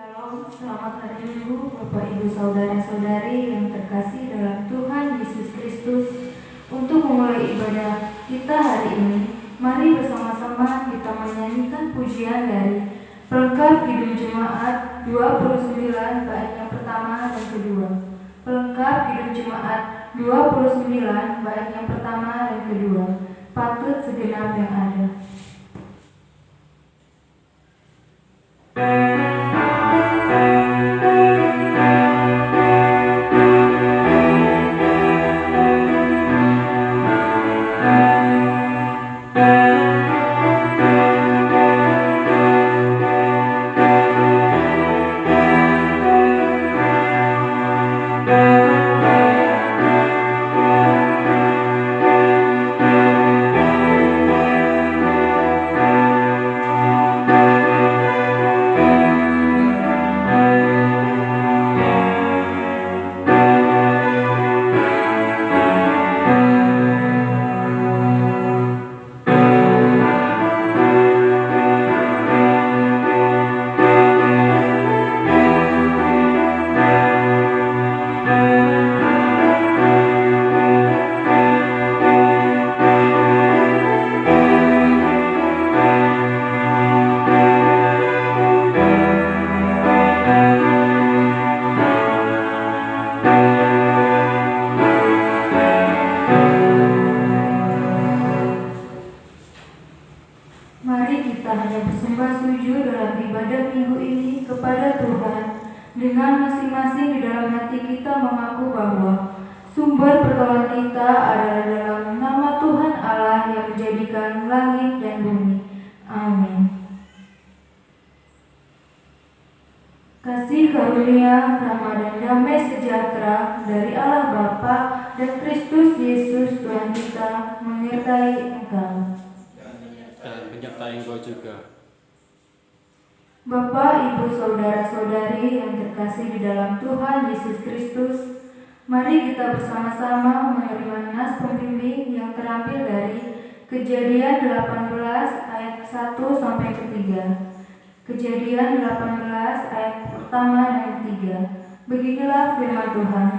Shalom, selamat hari Minggu, Bapak Ibu Saudara-saudari yang terkasih dalam Tuhan Yesus Kristus. Untuk memulai ibadah kita hari ini, mari bersama-sama kita menyanyikan pujian dari Pelengkap Kidung Jemaat 29 bait yang pertama dan kedua. Pelengkap Kidung Jemaat 29 bait yang pertama dan kedua. Patut segenap yang ada. Mari kita hanya bersembah sujud dalam ibadah minggu ini kepada Tuhan dengan masing-masing di dalam hati kita mengaku bahwa sumber pertolongan kita adalah dalam nama Tuhan Allah yang menjadikan langit dan bumi. Amin. Kasih karunia, rahmat dan damai sejahtera dari Allah Bapa dan Kristus Yesus Tuhan kita menyertai engkau. Dan menyertai engkau juga. Bapak, Ibu, Saudara-saudari yang terkasih di dalam Tuhan Yesus Kristus, mari kita bersama-sama menerima nas pembimbing yang terambil dari Kejadian 18 ayat 1 sampai ke 3. Kejadian 18 ayat pertama dan 3. Beginilah firman Tuhan.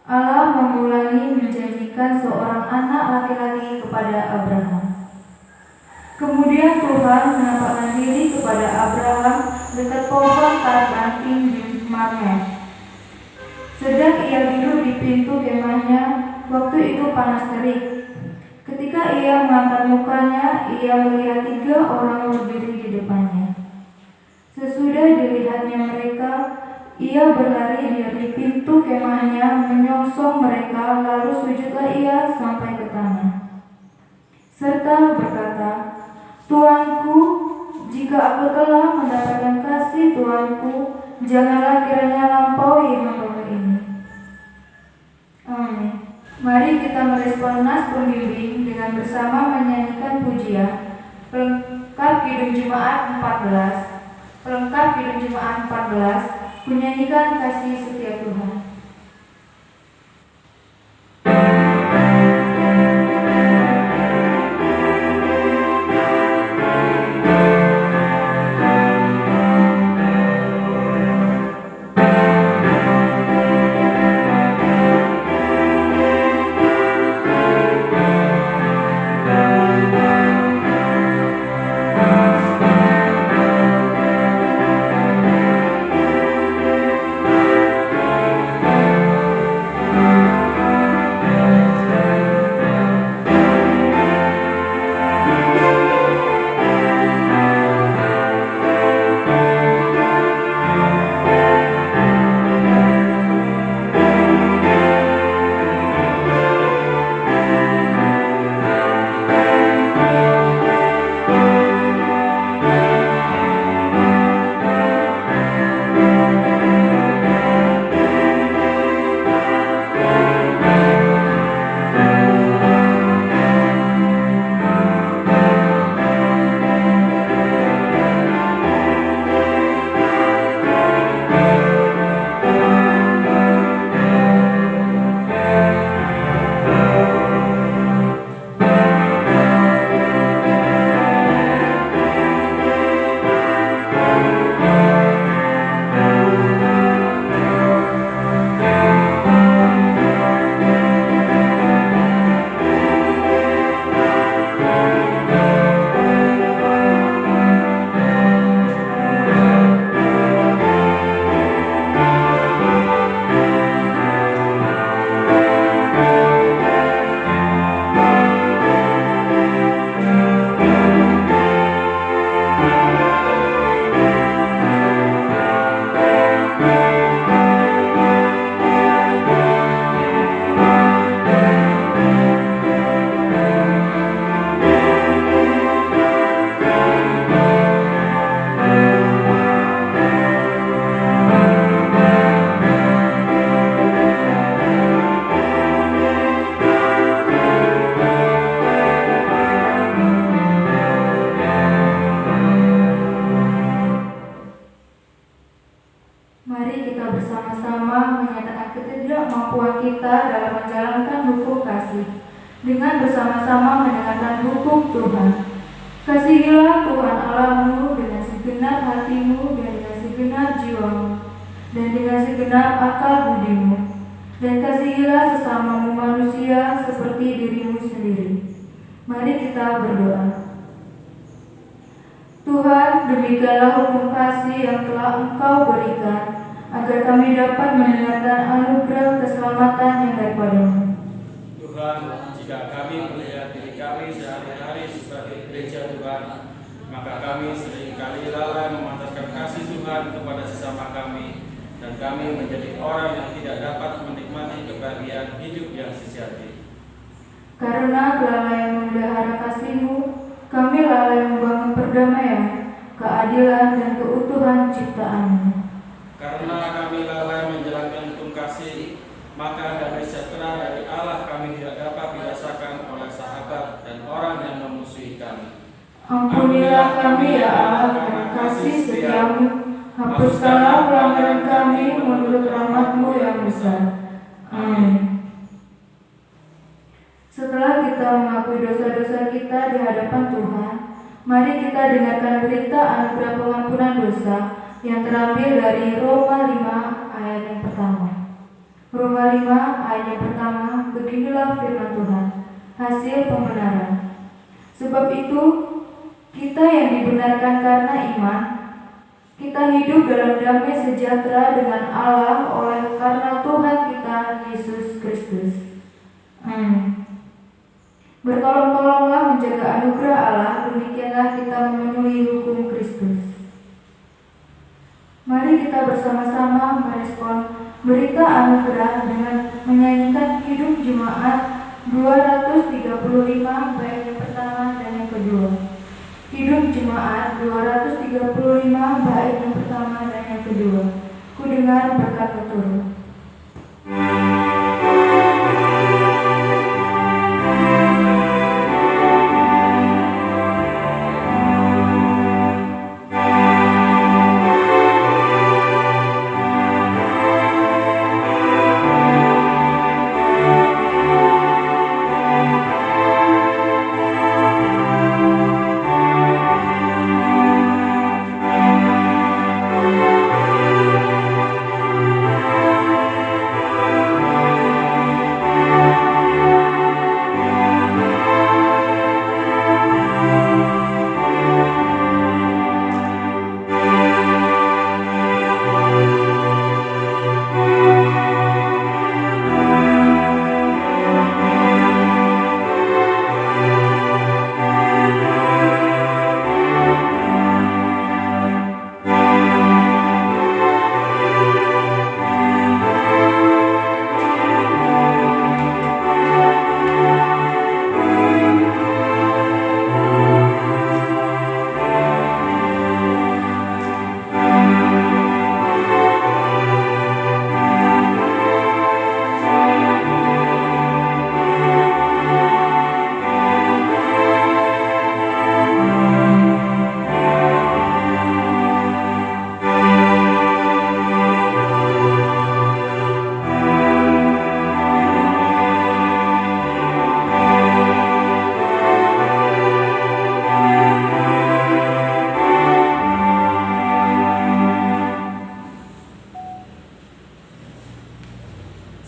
Allah mengulangi menjanjikan seorang anak laki-laki kepada Abraham. Kemudian Tuhan menampakkan diri kepada Abraham dekat pohon Tarbanting di Mamre. Sedang ia duduk di pintu kemahnya, waktu itu panas terik. Ketika ia mengangkat mukanya, ia melihat 3 orang berdiri di depannya. Sesudah dilihatnya mereka, ia berlari dari pintu kemahnya menyongsong mereka, lalu sujudlah ia sampai ke tanah. Serta berkata, Tuanku, jika aku telah mendapatkan kasih Tuanku, janganlah kiranya lampaui hamba-Mu ini. Amin. Mari kita merespon nas pembimbing dengan bersama menyanyikan pujian Pelengkap Kidung Jemaat 14. Pelengkap Kidung Jemaat 14, menyanyikan kasih setia Tuhan. bersama-sama menyatakan ketidakmampuan kita dalam menjalankan hukum kasih, dengan bersama-sama mendengarkan hukum Tuhan. Kasihilah Tuhan Allahmu dengan segenap hatimu dan dengan segenap jiwamu dan dengan segenap akal budimu, dan kasihilah sesamamu manusia seperti dirimu sendiri. Mari kita berdoa. Tuhan, demikianlah hukum kasih yang telah Engkau berikan, agar kami dapat mendengarkan anugerah keselamatan yang daripadamu. Tuhan, jika kami melihat diri kami sehari-hari sebagai gereja Tuhan, maka kami seringkali lalai memantaskan kasih Tuhan kepada sesama kami, dan kami menjadi orang yang tidak dapat menikmati kebahagiaan hidup yang sejati. Karena kelalaian memelihara kasih-Mu, kami lalai membangun perdamaian, keadilan, dan keutuhan ciptaan-Mu. Karena kami lalai menjalankan hukum kasih, maka damai sejahtera dari Allah kami tidak dapat dirasakan oleh sahabat dan orang yang memusuhi kami. Ampunilah kami ya Allah karena kasih setiamu, hapuskanlah pelanggaran kami menurut rahmat-Mu yang besar. Amin. Setelah kita mengakui dosa-dosa kita di hadapan Tuhan, mari kita dengarkan berita anugerah pengampunan dosa yang terambil dari Roma 5 ayat yang pertama. Roma 5 ayat yang pertama, beginilah firman Tuhan, hasil pembenaran. Sebab itu, kita yang dibenarkan karena iman, kita hidup dalam damai sejahtera dengan Allah oleh karena Tuhan kita Yesus Kristus. Amin. Bertolong-tolonglah menjaga anugerah Allah, demikianlah kita memenuhi hukum Kristus. Mari kita bersama-sama merespon berita anugerah dengan menyanyikan hidup jemaat 235 bait yang pertama dan yang kedua. Hidup jemaat 235 bait yang pertama dan yang kedua. Ku dengar berkat turun.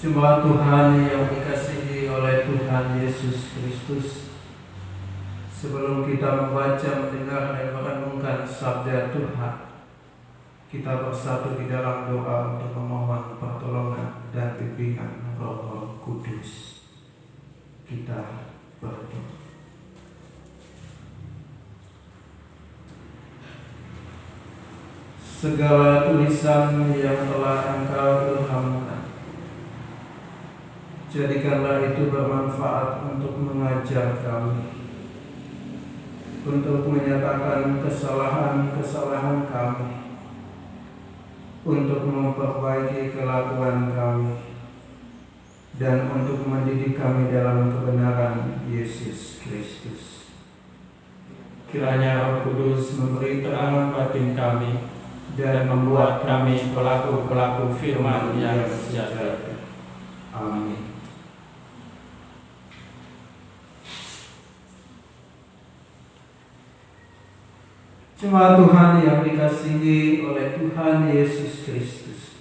Jemaat Tuhan yang dikasihi oleh Tuhan Yesus Kristus, sebelum kita membaca, mendengar, dan merenungkan sabda Tuhan, kita bersatu di dalam doa untuk memohon pertolongan dan bimbingan Roh Kudus. Kita berdoa. Segala tulisan yang telah Engkau ilhamkan, jadikanlah itu bermanfaat untuk mengajar kami, untuk menyatakan kesalahan-kesalahan kami, untuk memperbaiki kelakuan kami, dan untuk mendidik kami dalam kebenaran Yesus Kristus. Kiranya Roh Kudus memberi terang batin kami, dan membuat kami pelaku-pelaku firman yang sejati. Amin. Jemaat Tuhan yang dikasihi oleh Tuhan Yesus Kristus,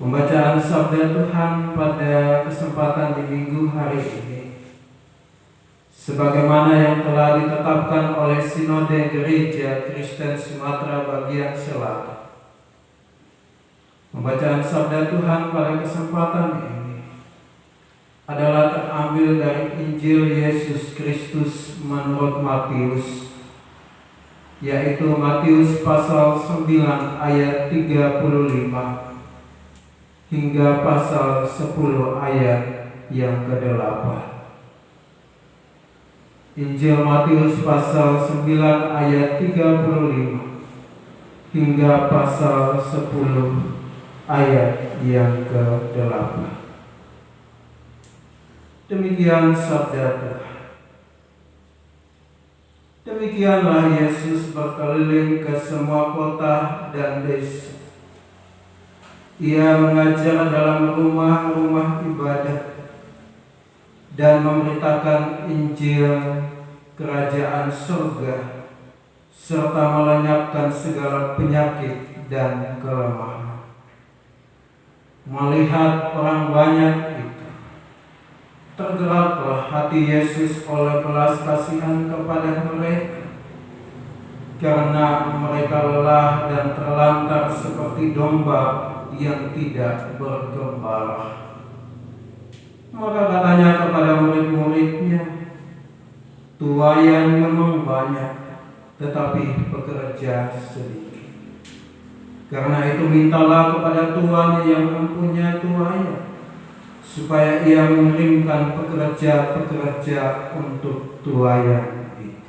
pembacaan sabda Tuhan pada kesempatan di minggu hari ini, sebagaimana yang telah ditetapkan oleh Sinode Gereja Kristen Sumatera Bagian Selatan. Pembacaan sabda Tuhan pada kesempatan ini adalah terambil dari Injil Yesus Kristus menurut Matius, yaitu Matius pasal 9 ayat 35 hingga pasal 10 ayat yang ke-8. Injil Matius pasal 9 ayat 35 hingga pasal 10 ayat yang ke-8. Demikian sabda Tuhan. Demikianlah Yesus berkeliling ke semua kota dan desa. Ia mengajar dalam rumah-rumah ibadah dan memberitakan Injil kerajaan surga, serta melenyapkan segala penyakit dan kelemahan. Melihat orang banyak itu, tergeraklah hati Yesus oleh belas kasihan kepada mereka, karena mereka lelah dan terlantar seperti domba yang tidak bergembala. Maka katanya kepada murid-muridnya, tuaian memang banyak, tetapi pekerja sedikit. Karena itu mintalah kepada Tuhan yang mempunyai tuaian, supaya ia mengirimkan pekerja-pekerja untuk tuaian itu.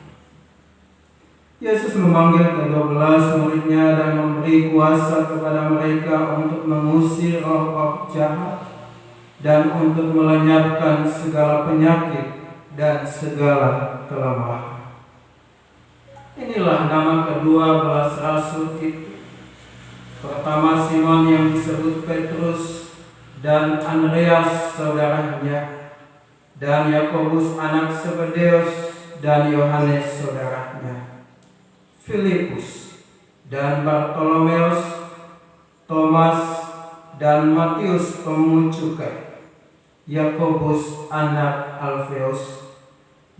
Yesus memanggil ke-12 muridnya dan memberi kuasa kepada mereka untuk mengusir roh-roh jahat dan untuk melenyapkan segala penyakit dan segala kelemahan. Inilah nama ke-12 rasul itu. Pertama Simon yang disebut Petrus, dan Andreas saudaranya, dan Yakobus anak Zebedeus, dan Yohanes saudaranya, Filipus, dan Bartolomeus, Thomas, dan Matius pemungut cukai, Yakobus anak Alfeus,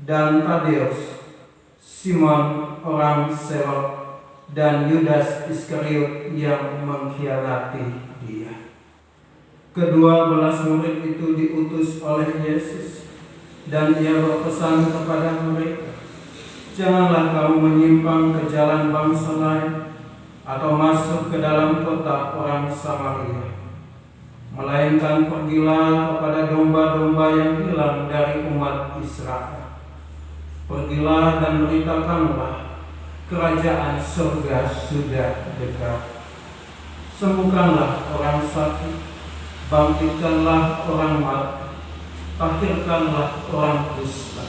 dan Tadeus, Simon orang Selot, dan Yudas Iskariot yang mengkhianati dia. Ke-12 murid itu diutus oleh Yesus, dan ia berpesan kepada mereka, janganlah kamu menyimpang ke jalan bangsa lain atau masuk ke dalam kota orang Samaria, melainkan pergilah kepada domba-domba yang hilang dari umat Israel. Pergilah dan beritakanlah, kerajaan surga sudah dekat. Sembuhkanlah orang sakit, bangkitkanlah orang mati, tahirkanlah orang dusta,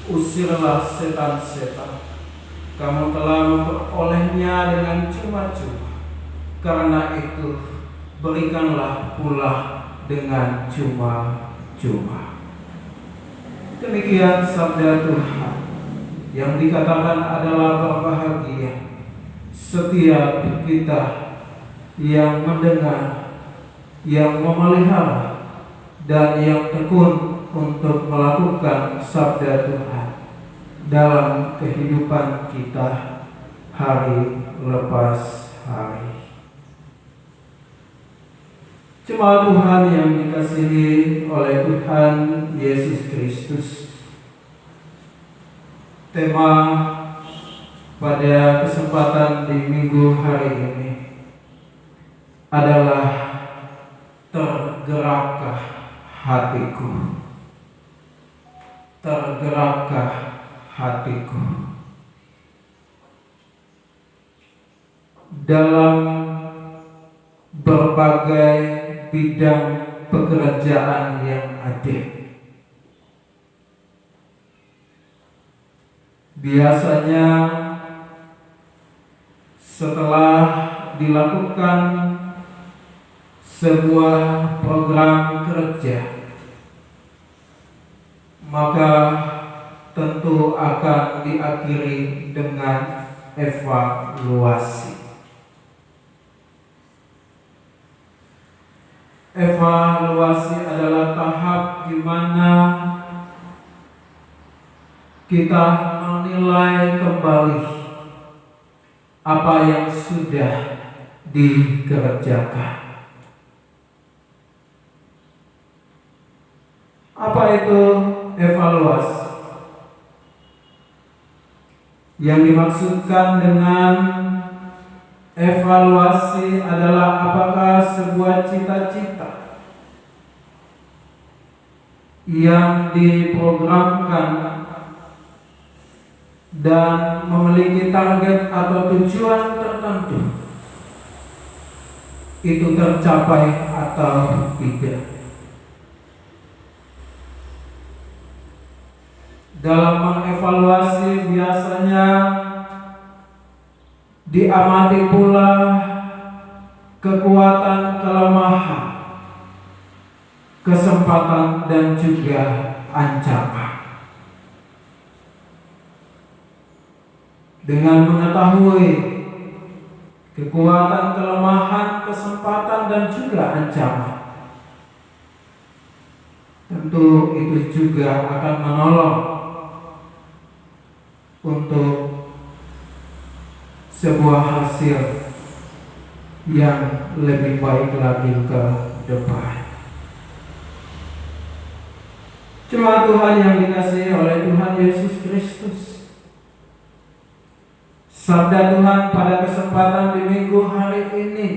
usirlah setan-setan. Kamu telah memperolehnya dengan cuma-cuma, karena itu berikanlah pula dengan cuma-cuma. Demikian sabda Tuhan, yang dikatakan adalah berbahagia setiap kita yang mendengar, yang memelihara, dan yang tekun untuk melakukan sabda Tuhan dalam kehidupan kita hari lepas hari. Jemaat Tuhan yang dikasihi oleh Tuhan Yesus Kristus, tema pada kesempatan di minggu hari ini adalah tergerakkah hatiku. Tergerakkah hatiku. Dalam berbagai bidang pekerjaan yang ada, biasanya setelah dilakukan sebuah program kerja, maka tentu akan diakhiri dengan evaluasi. Evaluasi adalah tahap di mana kita menilai kembali apa yang sudah dikerjakan. Apa itu evaluasi? Yang dimaksudkan dengan evaluasi adalah apakah sebuah cita-cita yang diprogramkan dan memiliki target atau tujuan tertentu itu tercapai atau tidak. Dalam mengevaluasi biasanya diamati pula kekuatan, kelemahan, kesempatan, dan juga ancaman. Dengan mengetahui kekuatan, kelemahan, kesempatan, dan juga ancaman, tentu itu juga akan menolong untuk sebuah hasil yang lebih baik lagi ke depan. Jemaat Tuhan yang dikasihi oleh Tuhan Yesus Kristus, sabda Tuhan pada kesempatan di minggu hari ini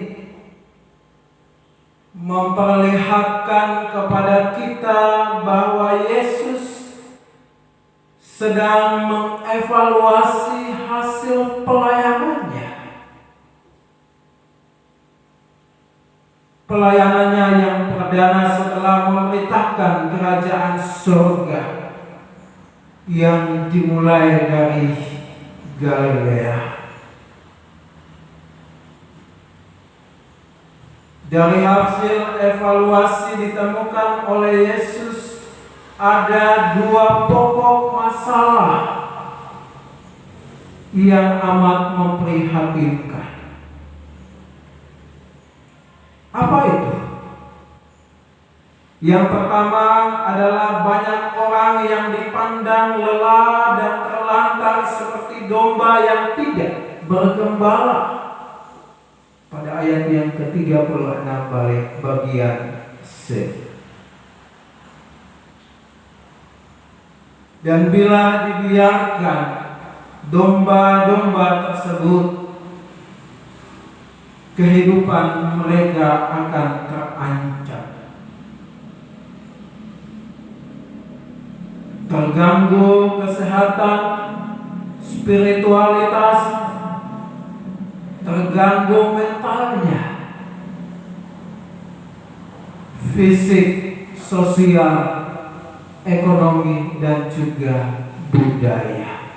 memperlihatkan kepada kita bahwa Yesus sedang mengevaluasi hasil pelayanannya. Pelayanannya yang perdana setelah memerintahkan kerajaan surga yang dimulai dari Galilea. Dari hasil evaluasi ditemukan oleh Yesus ada dua pokok masalah yang amat memprihatinkan. Apa itu? Yang pertama adalah banyak orang yang dipandang lelah dan terlantar seperti domba yang tidak bergembala. Pada ayat yang ke-36 balik bagian C. Dan bila dibiarkan domba-domba tersebut, kehidupan mereka akan terancam. Terganggu kesehatan, spiritualitas, terganggu mentalnya, fisik, sosial, ekonomi, dan juga budaya.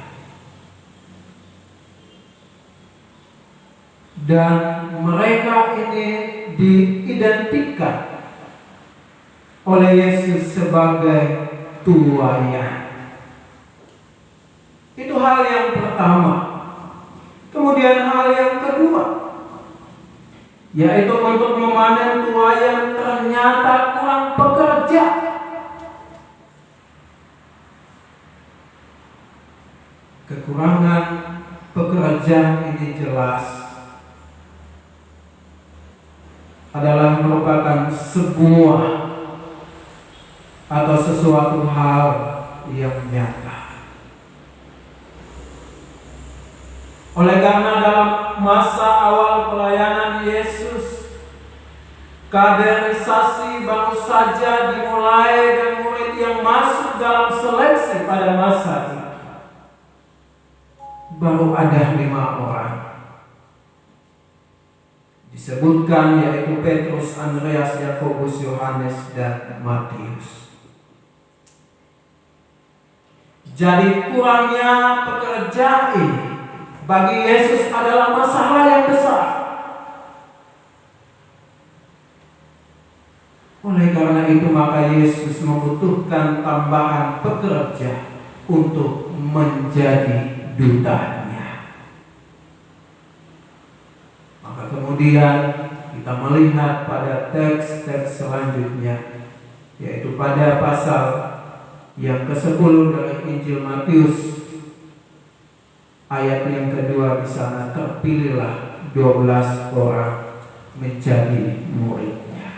Dan mereka ini diidentikan oleh Yesus sebagai tuayan. Itu hal yang pertama. Kemudian hal yang kedua, yaitu untuk memanen tuayan ternyata kurang pekerja. Kekurangan pekerja ini jelas adalah merupakan sebuah atau sesuatu hal yang nyata. Oleh karena dalam masa awal pelayanan Yesus, kaderisasi baru saja dimulai dan murid yang masuk dalam seleksi pada masa itu baru ada 5 orang. Disebutkan yaitu Petrus, Andreas, Yakobus, Yohanes, dan Matius. Jadi kurangnya pekerja ini bagi Yesus adalah masalah yang besar. Oleh karena itu maka Yesus membutuhkan tambahan pekerja untuk menjadi dutanya. Maka kemudian kita melihat pada teks-teks selanjutnya, yaitu pada pasal yang ke-10 dari Injil Matius, ayat yang kedua. Di sana terpilihlah 12 orang menjadi muridnya.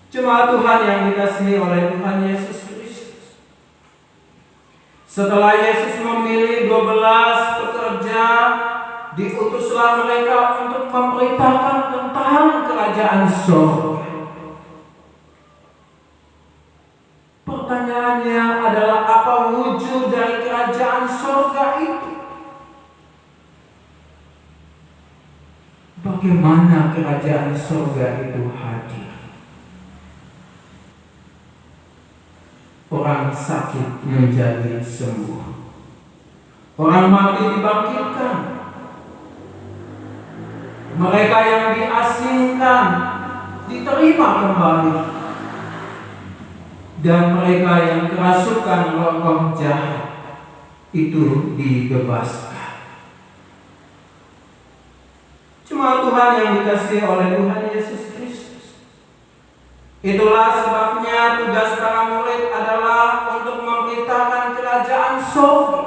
Jemaat Tuhan yang dikasihi oleh Tuhan Yesus Kristus, setelah Yesus memilih 12 pekerja, diutuslah mereka untuk memberitakan tentang kerajaan surga. Pertanyaannya adalah, apa wujud dari kerajaan surga itu? Bagaimana kerajaan surga itu hadir? Orang sakit menjadi sembuh, orang mati dibangkitkan, mereka yang diasingkan diterima kembali, dan mereka yang kerasukan roh jahat itu dibebaskan. Cuma Tuhan yang dikasihi oleh Tuhan Yesus Kristus, itulah sebabnya tugas para murid adalah untuk memberitakan kerajaan surga.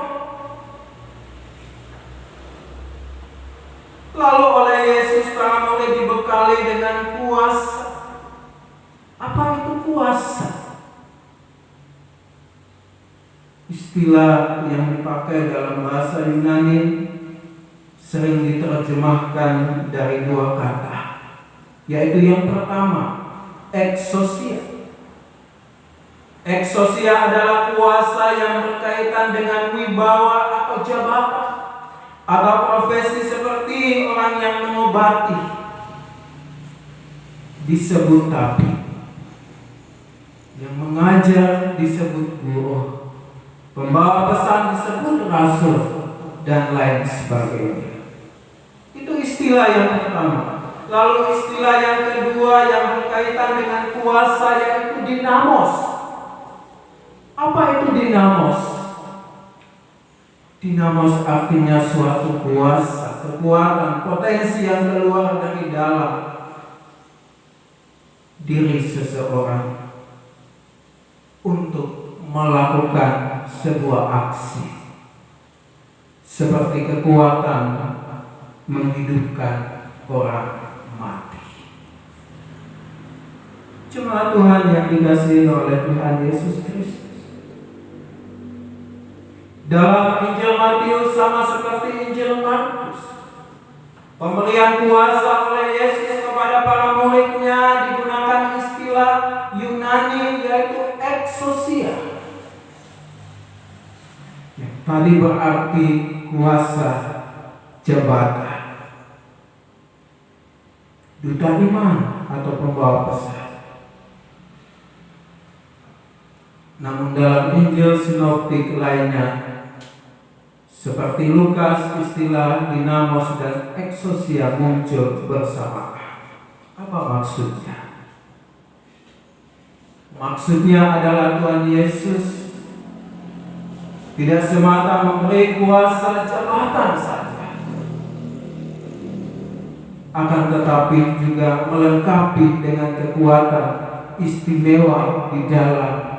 Lalu oleh Yesus para murid dibekali dengan kuasa. Apa itu kuasa? Istilah yang dipakai dalam bahasa Yunani sering diterjemahkan dari dua kata, yaitu yang pertama, exousia. Exousia adalah kuasa yang berkaitan dengan wibawa atau jabatan atau profesi, seperti orang yang mengobati disebut tabib, yang mengajar disebut guru, pembawa pesan disebut rasul, dan lain sebagainya. Itu istilah yang pertama. Lalu istilah yang kedua yang berkaitan dengan kuasa, yaitu dinamos. Apa itu dinamos? Dinamos artinya suatu kuasa, kekuatan, potensi yang keluar dari dalam diri seseorang untuk melakukan sebuah aksi, seperti kekuatan menghidupkan orang mati. Jemaat Tuhan yang dikasihi oleh Tuhan Yesus Kristus, dalam Injil Matius sama seperti Injil Markus, pemberian kuasa oleh Yesus kepada para muridnya digunakan istilah Yunani, yaitu exousia, yang tadi berarti kuasa jabatan, duta iman atau pembawa pesan. Namun dalam Injil sinoptik lainnya seperti Lukas, istilah dinamos dan exousia muncul bersamaan. Apa maksudnya? Maksudnya adalah Tuhan Yesus tidak semata memberi kuasa jabatan saja, akan tetapi juga melengkapi dengan kekuatan istimewa di dalam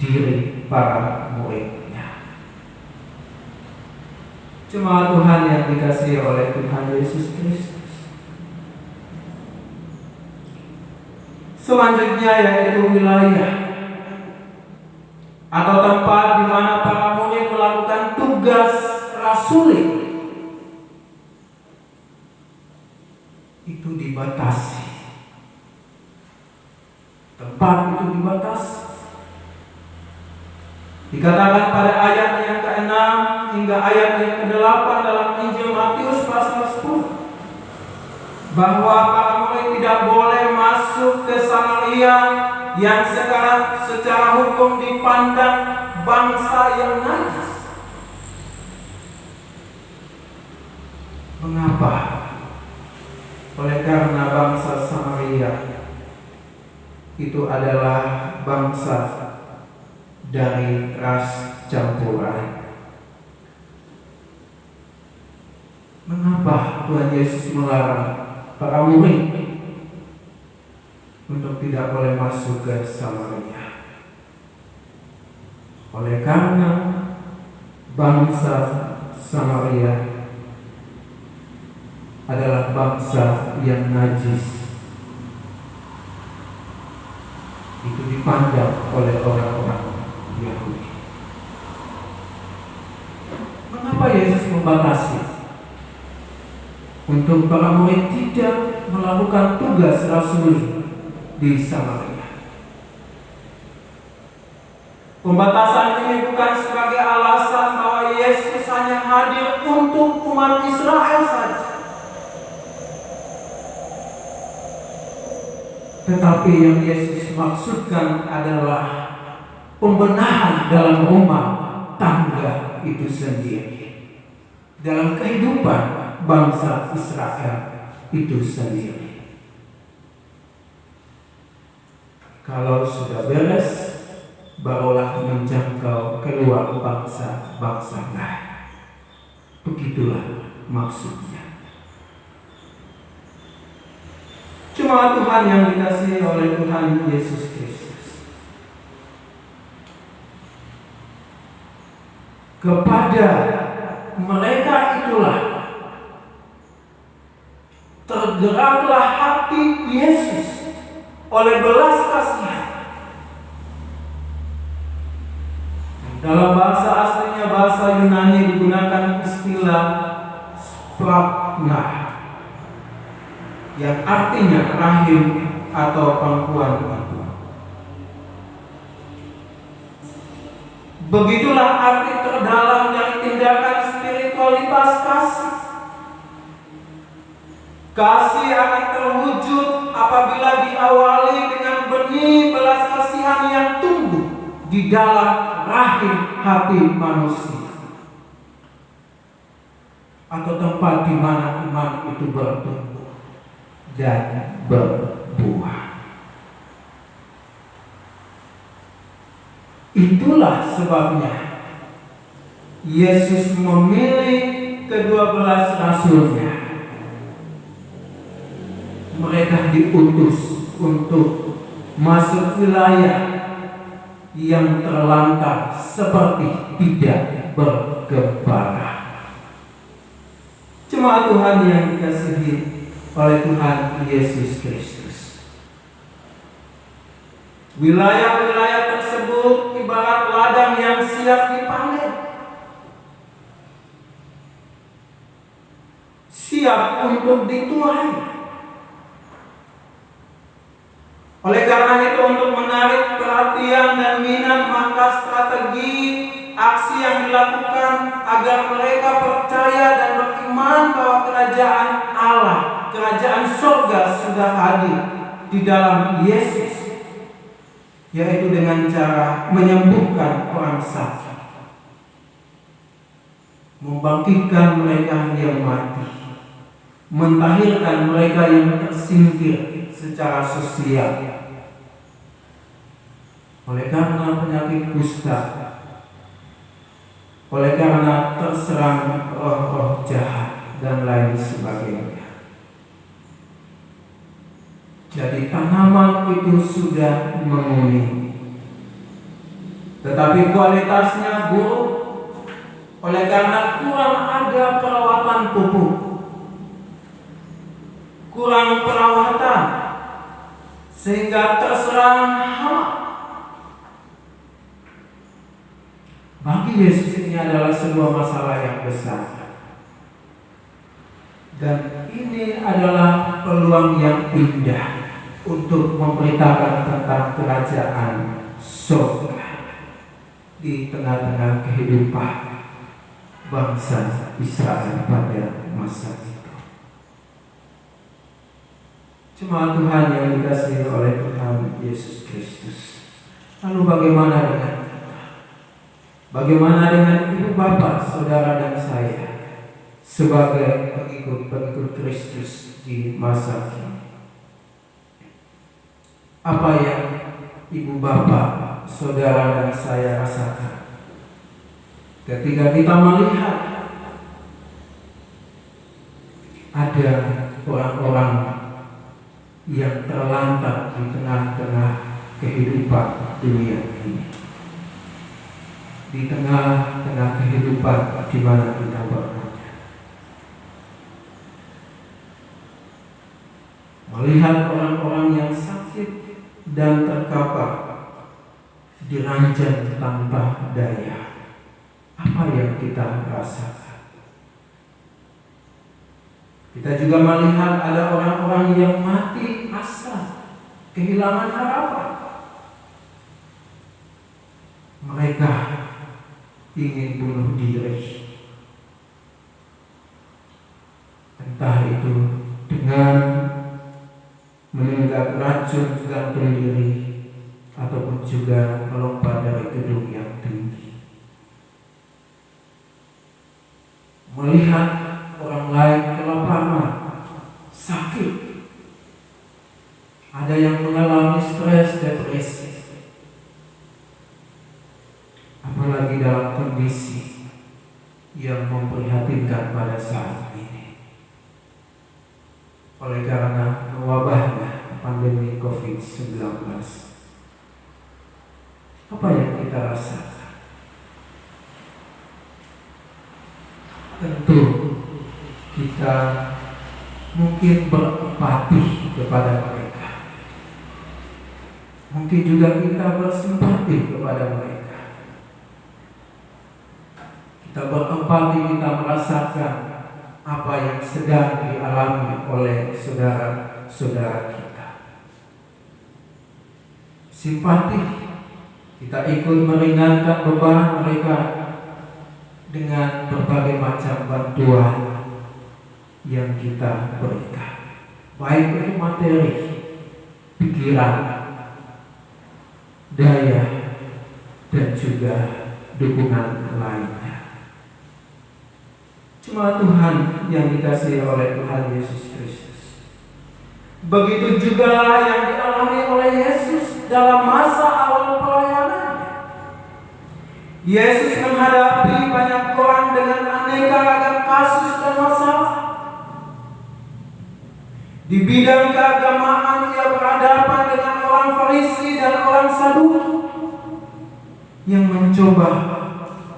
diri para muridnya. Jemaat Tuhan yang dikasihi oleh Tuhan Yesus Kristus, selanjutnya yaitu wilayah atau tempat di mana para murid melakukan tugas rasuli. Itu dibatasi. Tempat itu dibatasi. Dikatakan pada ayat yang ke-6 hingga ayat yang ke-8 dalam Injil Matius pasal 10 bahwa para murid tidak boleh masuk ke Samaria yang sekarang secara hukum dipandang bangsa yang najis. Mengapa? Oleh karena bangsa Samaria itu adalah bangsa dari ras campuran. Mengapa Tuhan Yesus melarang para murid untuk tidak boleh masuk ke Samaria? Oleh karena bangsa Samaria adalah bangsa yang najis. Itu dipandang oleh orang-orang Yahudi. Mengapa Yesus membatasi untuk para murid tidak melakukan tugas rasul di Samaria? Pembatasan ini bukan sebagai alasan bahwa Yesus hanya hadir untuk umat Israel saja, tetapi yang Yesus maksudkan adalah pembenahan dalam rumah tangga itu sendiri, dalam kehidupan bangsa Israel itu sendiri. Kalau sudah beres, barulah menjangkau keluar bangsa-bangsa lain. Begitulah maksudnya. Cuma Tuhan yang dikasihi oleh Tuhan Yesus Kristus, kepada mereka itulah tergeraklah hati Yesus oleh belas kasihan. Dalam bahasa aslinya, bahasa Yunani, digunakan istilah splagna yang artinya rahim atau pangkuan itu. Begitulah arti terdalam dari tindakan spiritualitas kasih. Kasih akan terwujud apabila diawali dengan benih belas kasihan yang tumbuh di dalam rahim hati manusia, atau tempat di mana iman itu bertumbuh dan berbuah. Itulah sebabnya Yesus memilih ke-12 rasulnya. Mereka diutus untuk masuk wilayah yang terlantar seperti tidak bergembala. Jemaat Tuhan yang dikasihi oleh Tuhan Yesus Kristus, wilayah-wilayah tersebut ibarat ladang yang siap dipanen, siap untuk dituai. Oleh karena itu, untuk menarik perhatian dan minat, maka strategi aksi yang dilakukan agar mereka percaya dan beriman bahwa kerajaan Allah, kerajaan surga sudah hadir di dalam Yesus, yaitu dengan cara menyembuhkan orang sakit, membangkitkan mereka yang mati, mentahirkan mereka yang tersingkir secara sosial oleh karena penyakit kusta, oleh karena terserang roh-roh jahat dan lain sebagainya. Jadi tanaman itu sudah menguning, tetapi kualitasnya buruk oleh karena kurang ada perawatan pupuk, kurang perawatan, sehingga terserang hama. Bagi Yesus ini adalah sebuah masalah yang besar, dan ini adalah peluang yang indah untuk memberitakan tentang kerajaan surga di tengah-tengah kehidupan bangsa Israel pada masa itu. Jemaat Tuhan yang dikasihi oleh Tuhan Yesus Kristus, lalu bagaimana dengan kita? Bagaimana dengan ibu bapak, saudara dan saya sebagai pengikut-pengikut Kristus di masa kini. Apa yang ibu bapak, saudara dan saya rasakan ketika kita melihat ada orang-orang yang terlantar di tengah-tengah kehidupan dunia ini, di tengah-tengah kehidupan di mana kita berada. Melihat orang-orang yang sakit dan terkapar, diranjang tanpa daya, apa yang kita rasakan? Kita juga melihat ada orang-orang yang mati asa, kehilangan harapan. Mereka ingin bunuh diri, entah itu dengan menenggak racun gantung diri ataupun juga melompat dari gedung yang tinggi. Melihat orang lain kelaparan, sakit, ada yang mengalami stres, depresi, apalagi dalam kondisi yang memprihatinkan pada saat ini. Oleh karena wabahnya pandemi COVID-19, apa yang kita rasakan? Tentu kita mungkin berempati kepada mereka, mungkin juga kita bersimpati kepada mereka. Kita berempati, kita merasakan apa yang sedang dialami oleh saudara-saudara kita. Simpati, kita ikut meringankan beban mereka dengan berbagai macam bantuan yang kita berikan, baik itu materi, pikiran, daya, dan juga dukungan lainnya. Cuma Tuhan yang dikasihi oleh Tuhan Yesus Kristus. Begitu juga yang dialami oleh Yesus dalam masa awal pelayanannya. Yesus menghadapi banyak orang dengan aneka ragam kasus dan masalah. Di bidang keagamaan ia berhadapan dengan orang Farisi dan orang Saduki yang mencoba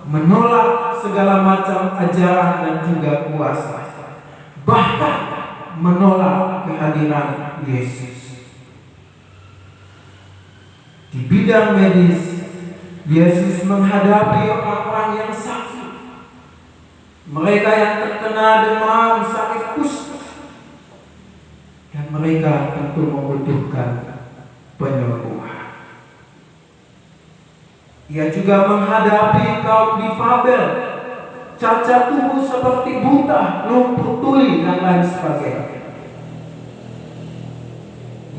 menolak segala macam ajaran dan juga kuasa, bahkan menolak kehadiran Yesus. Di bidang medis, Yesus menghadapi orang-orang yang sakit, mereka yang terkena demam, sakit kusta, dan mereka tentu membutuhkan penyembuhan. Ia juga menghadapi kaum difabel, cacat tubuh seperti buta, lumpuh tuli, dan lain sebagainya.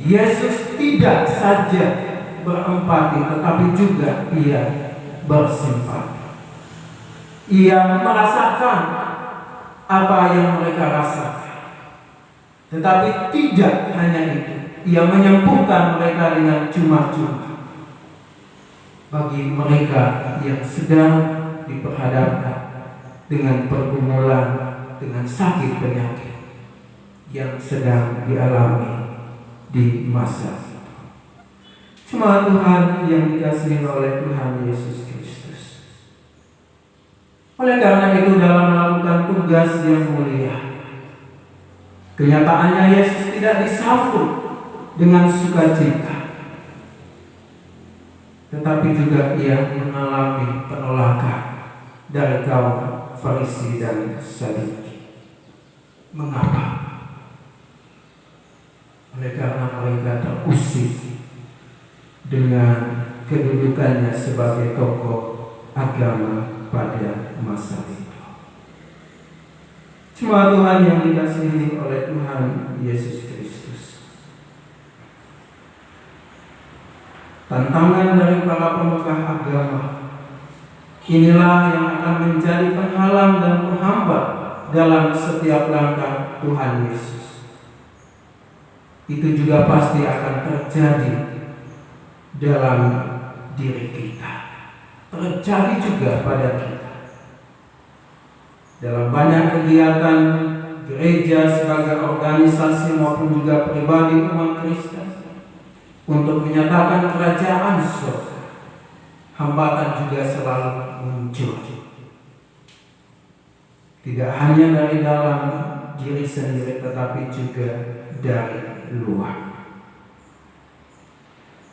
Yesus tidak saja berempati, tetapi juga ia bersimpati. Ia merasakan apa yang mereka rasakan. Tetapi tidak hanya itu, ia menyembuhkan mereka dengan cuma-cuma. Bagi mereka yang sedang diperhadapkan dengan pergumulan, dengan sakit penyakit yang sedang dialami di masa itu. Cuma Tuhan yang dikasihi oleh Tuhan Yesus Kristus. Oleh karena itu dalam melakukan tugas yang mulia, kenyataannya Yesus tidak disambut dengan sukacita, tetapi juga ia mengalami penolakan dari kaum Farisi dan Saduki. Mengapa? Oleh karena mereka terusik dengan kedudukannya sebagai tokoh agama pada masa itu. Cuma Tuhan yang dikasihi oleh Tuhan Yesus Kristus. Tantangan dari para pemuka agama inilah yang akan menjadi penghalang dan penghambat dalam setiap langkah Tuhan Yesus. Itu juga pasti akan terjadi dalam diri kita, terjadi juga pada kita. Dalam banyak kegiatan gereja sebagai organisasi maupun juga pribadi umat Kristen untuk menyatakan kerajaan surga, hambatan juga selalu muncul. Tidak hanya dari dalam diri sendiri, tetapi juga dari luar.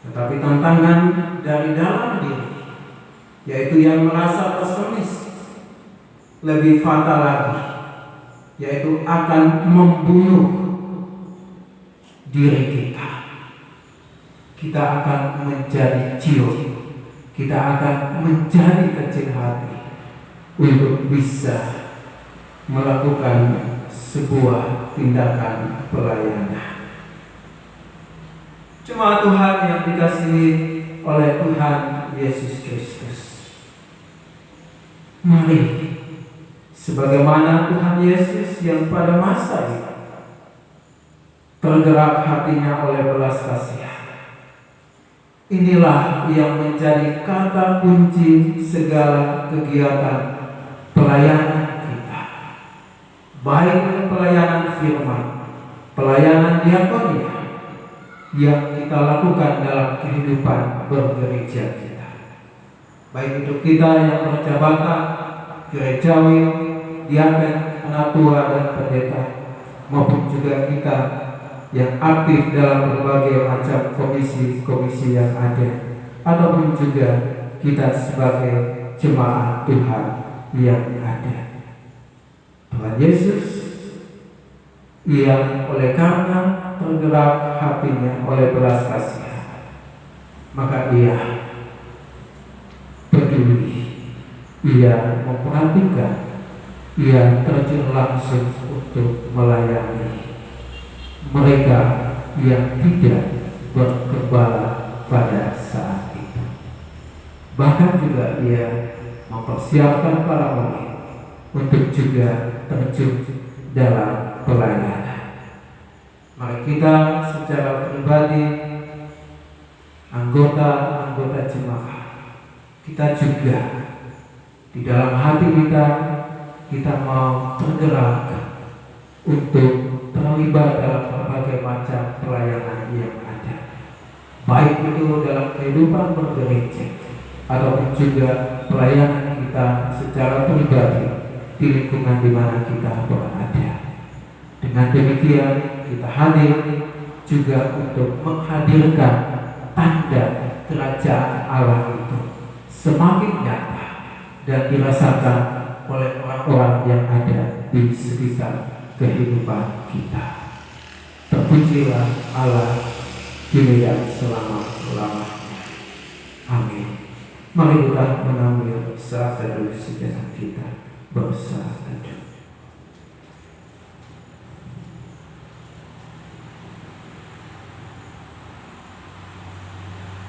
Tetapi tantangan dari dalam diri, yaitu yang merasa pesimis, lebih fatal lagi, yaitu akan membunuh diri kita. Kita akan menjadi ciut, kita akan menjadi kecil hati untuk bisa melakukan sebuah tindakan pelayanan. Jemaat Tuhan yang dikasihi oleh Tuhan Yesus Kristus, mari sebagaimana Tuhan Yesus yang pada masa itu tergerak hatinya oleh belas kasihan, inilah yang menjadi kata kunci segala kegiatan pelayanan kita, baik pelayanan firman, pelayanan diakonia yang kita lakukan dalam kehidupan bergereja kita, baik itu kita yang berjabatan gerejawi, diaken, penatua dan pendeta, maupun juga kita yang aktif dalam berbagai macam komisi-komisi yang ada, ataupun juga kita sebagai jemaat Tuhan yang ada. Tuhan Yesus yang oleh karena tergerak hatinya oleh belas kasihan, maka Ia peduli, Ia memperhatikan, Ia terjun langsung untuk melayani mereka yang tidak bergembala pada saat itu. Bahkan juga Ia mempersiapkan para murid untuk juga terjun dalam pelayanan. Mari kita secara pribadi, anggota jemaat, kita juga di dalam hati kita mau tergerak untuk terlibat dalam berbagai macam pelayanan yang ada, baik itu dalam kehidupan bergereja ataupun juga pelayanan kita secara pribadi di lingkungan di mana kita berada. Dengan demikian kita hadir juga untuk menghadirkan tanda kerajaan Allah itu semakin nyata dan dirasakan oleh orang-orang yang ada di sekitar kehidupan kita. Terpujilah Allah kini dan selama-lamanya. Amin. Mari kita mengambil saat teduh sejenak kita bersaat teduh.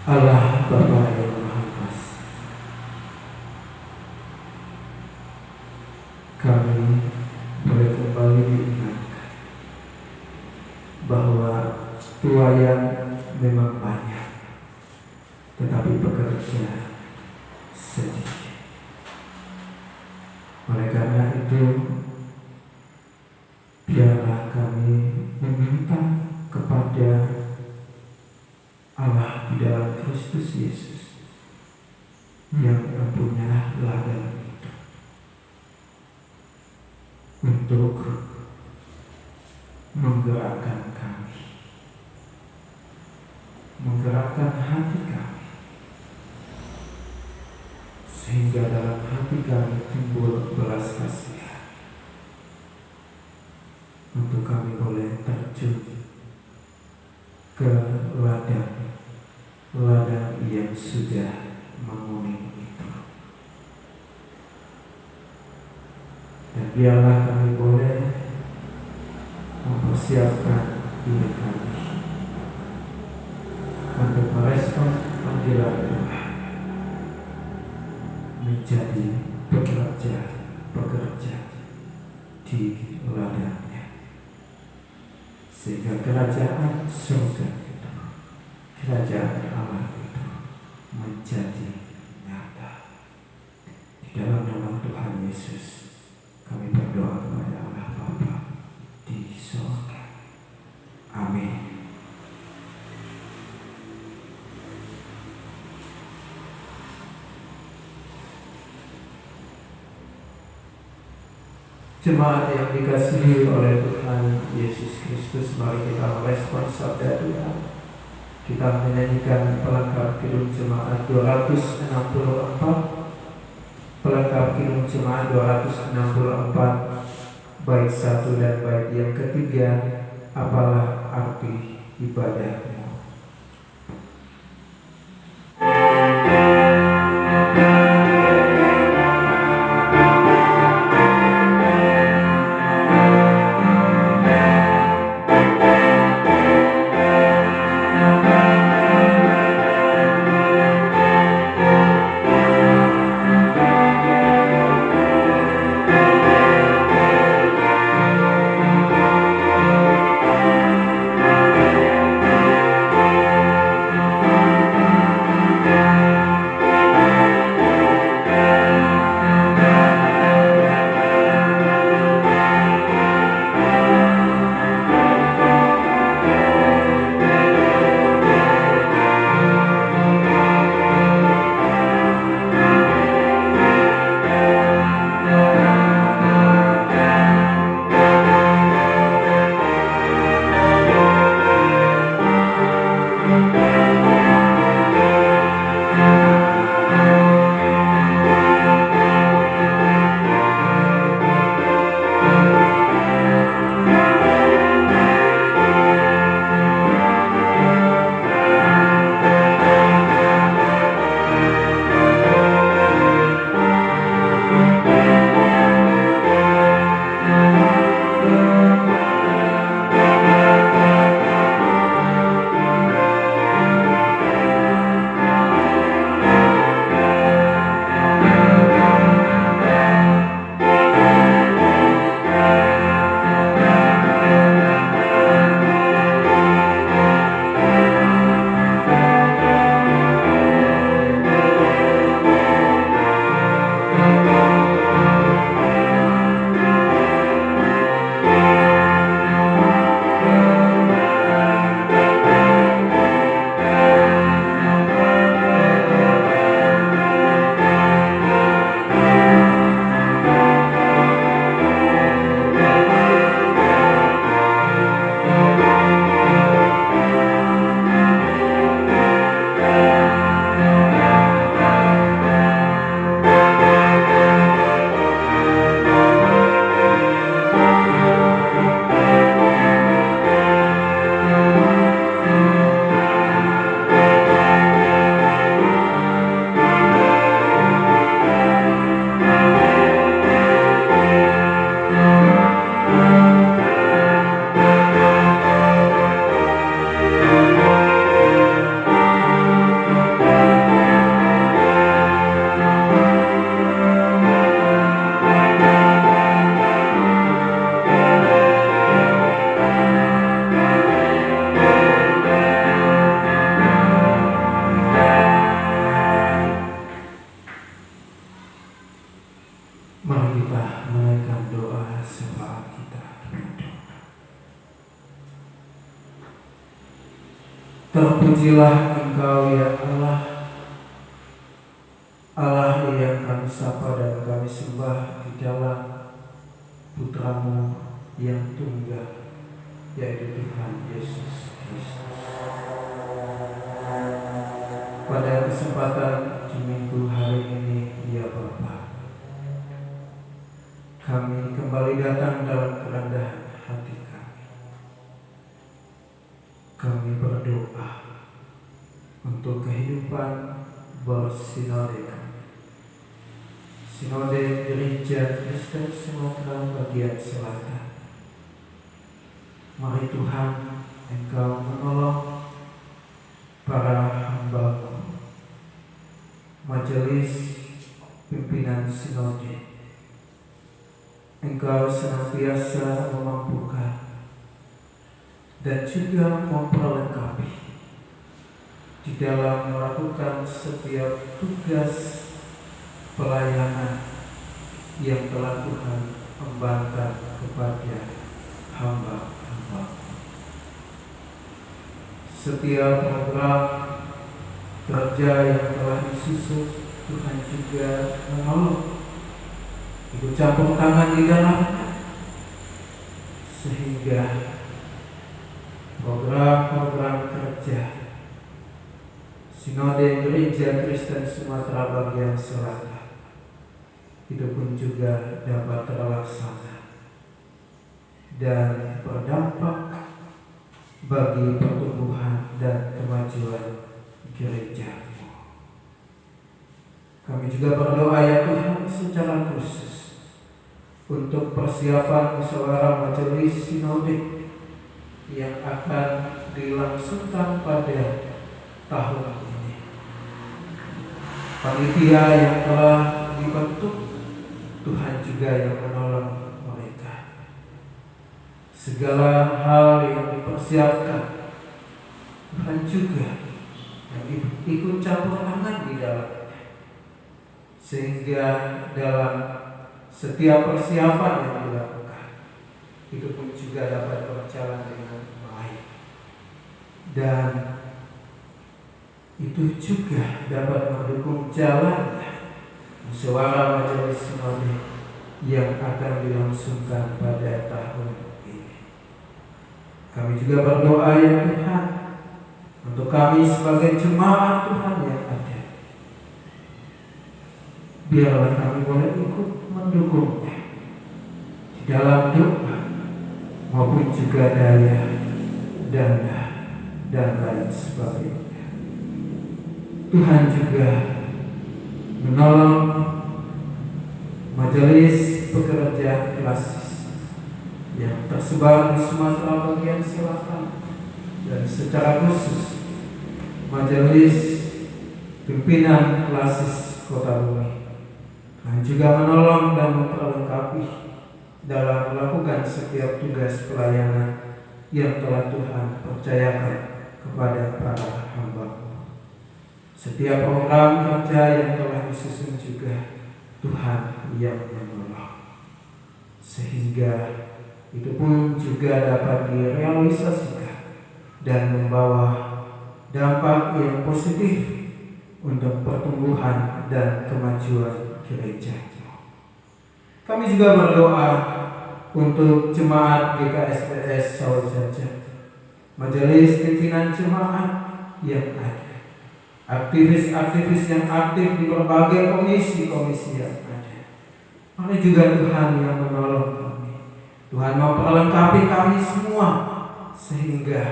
Allah Bapa yang Maha Kuasa, kami boleh kembali diingatkan bahwa tuayan memang banyak, tetapi pekerja sedikit. Oleh karena itu, biarlah kami meminta kepada Allah di dalam Kristus Yesus yang mempunyai ladang itu untuk menggerakkan kami, menggerakkan hati kami, sehingga dalam hati kami timbul belas kasihan untuk kami boleh terjun ke ladang yang sudah menguning itu. Dan biarlah kami boleh mempersiapkan diri kami untuk merespon panggilan Tuhan menjadi pekerja di di ladangnya, sehingga kerajaan surga itu, kerajaan Allah itu menjadi nyata. Di dalam nama Tuhan Yesus kami berdoa kepada Allah Bapa di surga. Amin. Jemaat yang dikasihi oleh Tuhan Yesus Kristus, mari kita merespon sabda Tuhan. Kita menyanyikan pelengkap kidung jemaat 264. Pelengkap kidung jemaat 264, bait 1 dan bait yang ketiga, apalah arti ibadahmu. Terpujilah Engkau ya Allah, Allah yang kami sapa dan kami sembah di dalam Putra-Mu yang tunggal, yaitu Tuhan Yesus Kristus. Pada kesempatan di minggu hari ini, ya Bapa, kami kembali datang dalam kerendahan hati kami. Kami berdoa untuk kehidupan bersinode kami, Sinode Gereja Kristen Sumatera bagian selatan. Mari Tuhan, Engkau menolong para hamba-Mu, majelis pimpinan sinode, Engkau senantiasa memampukan dan juga memperlengkapi di dalam melakukan setiap tugas pelayanan yang telah Tuhan embankan kepada hamba-hamba. Setiap program kerja yang telah disusun, Tuhan juga menolong, ikut campur tangan di dalamnya, sehingga program-program kerja Sinode Gereja Kristen Sumatera bagian Selatan itu pun juga dapat terlaksana dan berdampak bagi pertumbuhan dan kemajuan gereja. Kami juga berdoa ya Tuhan secara khusus untuk persiapan musyawarah majelis sinode yang akan dilangsungkan pada tahun ini. Panitia yang telah dibentuk, Tuhan juga yang menolong mereka. Segala hal yang dipersiapkan, Tuhan juga yang ikut campur tangan di dalamnya, sehingga dalam setiap persiapan yang dilakukan itu pun juga dapat berjalan dengan baik, dan itu juga dapat mendukung jalannya musyawarah majelis sinode yang akan dilangsungkan pada tahun ini. Kami juga berdoa ya Tuhan untuk kami sebagai jemaat Tuhan yang ada. Biarlah kami boleh ikut mendukungnya di dalam doa maupun juga daya, dana, dan lain sebagainya. Tuhan juga menolong majelis pekerja klasis yang tersebar di Sumatera bagian Selatan, dan secara khusus majelis pimpinan klasis Kota Bumi. Tuhan juga menolong dan memperlengkapi dalam melakukan setiap tugas pelayanan yang telah Tuhan percayakan kepada para hamba. Setiap program kerja yang telah disusun juga Tuhan yang menolong, sehingga itu pun juga dapat direalisasikan dan membawa dampak yang positif untuk pertumbuhan dan kemajuan gereja. Kami juga berdoa untuk jemaat GKSPS Sawajaja, majelis pimpinan jemaat yang ada, aktivis-aktivis yang aktif di berbagai komisi-komisi yang ada. Mari juga Tuhan yang menolong kami. Tuhan memperlengkapi kami semua, sehingga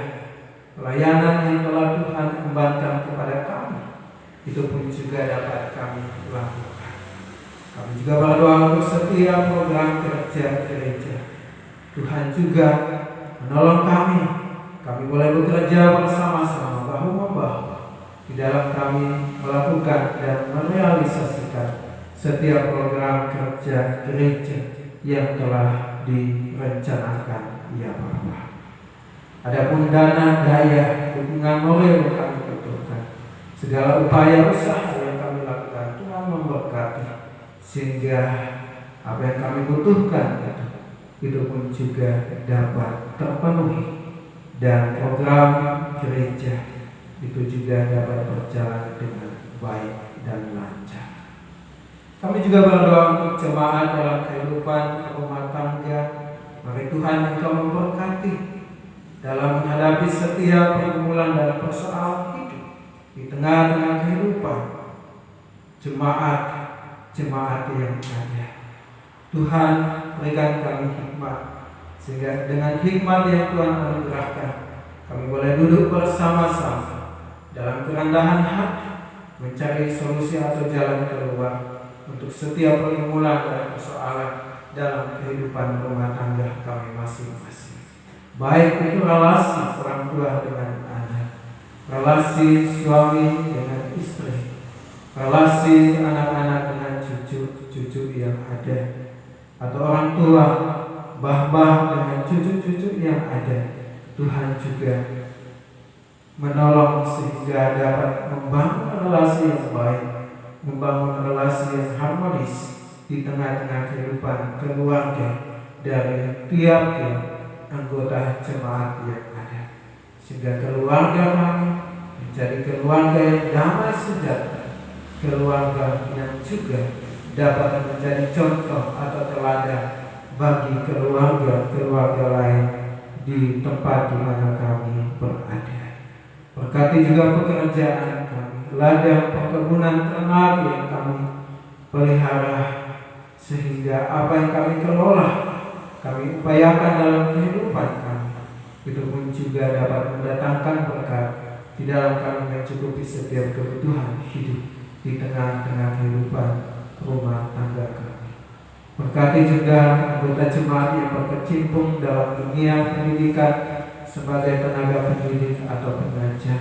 pelayanan yang telah Tuhan embankan kepada kami itu pun juga dapat kami lakukan. Kami juga berdoa untuk setiap program kerja gereja. Tuhan juga menolong kami. Kami boleh bekerja bersama-sama, bahu-membahu di dalam kami melakukan dan merealisasikan setiap program kerja gereja yang telah direncanakan ya Bapa. Adapun dana, daya, dukungan moral yang kami butuhkan, segala upaya usaha yang kami lakukan, Tuhan memberkati, sehingga apa yang kami butuhkan itu pun juga dapat terpenuhi, dan program gereja itu juga dapat berjalan dengan baik dan lancar. Kami juga berdoa untuk jemaat dalam kehidupan rumah tangga. Mari Tuhan Engkau memberkati dalam menghadapi setiap pergumulan dan persoalan hidup di tengah-tengah kehidupan jemaat yang ada. Tuhan berikan kami hikmat, sehingga dengan hikmat yang Tuhan anugerahkan, kami boleh duduk bersama-sama dalam kerendahan hati mencari solusi atau jalan keluar untuk setiap pergumulan dan persoalan dalam kehidupan rumah tangga kami masing-masing. Baik itu relasi orang tua dengan anak, relasi suami dengan istri, relasi anak-anak dengan cucu-cucu yang ada, atau orang tua, bah-bah dengan cucu-cucu yang ada. Tuhan juga menolong sehingga dapat membangun relasi yang baik, membangun relasi yang harmonis di tengah-tengah kehidupan keluarga dari tiap-tiap anggota jemaat yang ada, sehingga keluarga kami menjadi keluarga yang damai sejahtera, keluarga yang juga dapat menjadi contoh atau teladan bagi keluarga-keluarga lain di tempat di mana kami berada. Berkati juga pekerjaan kami, ladang perkebunan ternak yang kami pelihara, sehingga apa yang kami kelola, kami upayakan dalam kehidupan kami, itu pun juga dapat mendatangkan berkat di dalam kami mencukupi setiap kebutuhan hidup di tengah-tengah kehidupan rumah tangga kami. Berkati juga anggota jemaat yang berkecimpung dalam dunia pendidikan sebagai tenaga pendidik atau pengajar,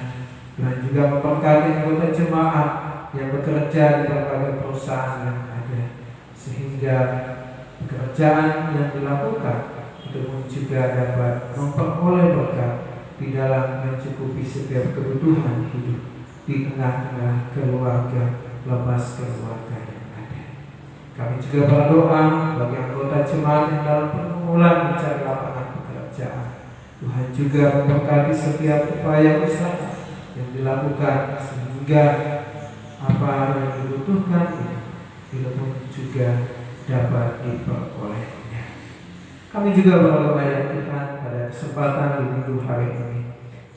dan juga memberkati anggota jemaat yang bekerja di berbagai perusahaan yang ada, sehingga pekerjaan yang dilakukan itu pun juga dapat memperoleh berkat di dalam mencukupi setiap kebutuhan hidup di tengah-tengah keluarga lepas keluarga yang ada. Kami juga berdoa bagi anggota jemaat yang dalam pergumulan mencari lapangan pekerjaan. Tuhan juga memberkati setiap upaya usaha yang dilakukan, sehingga apa yang dibutuhkan itu pun juga dapat diperolehnya. Kami juga berdoa ya Tuhan pada kesempatan di minggu hari ini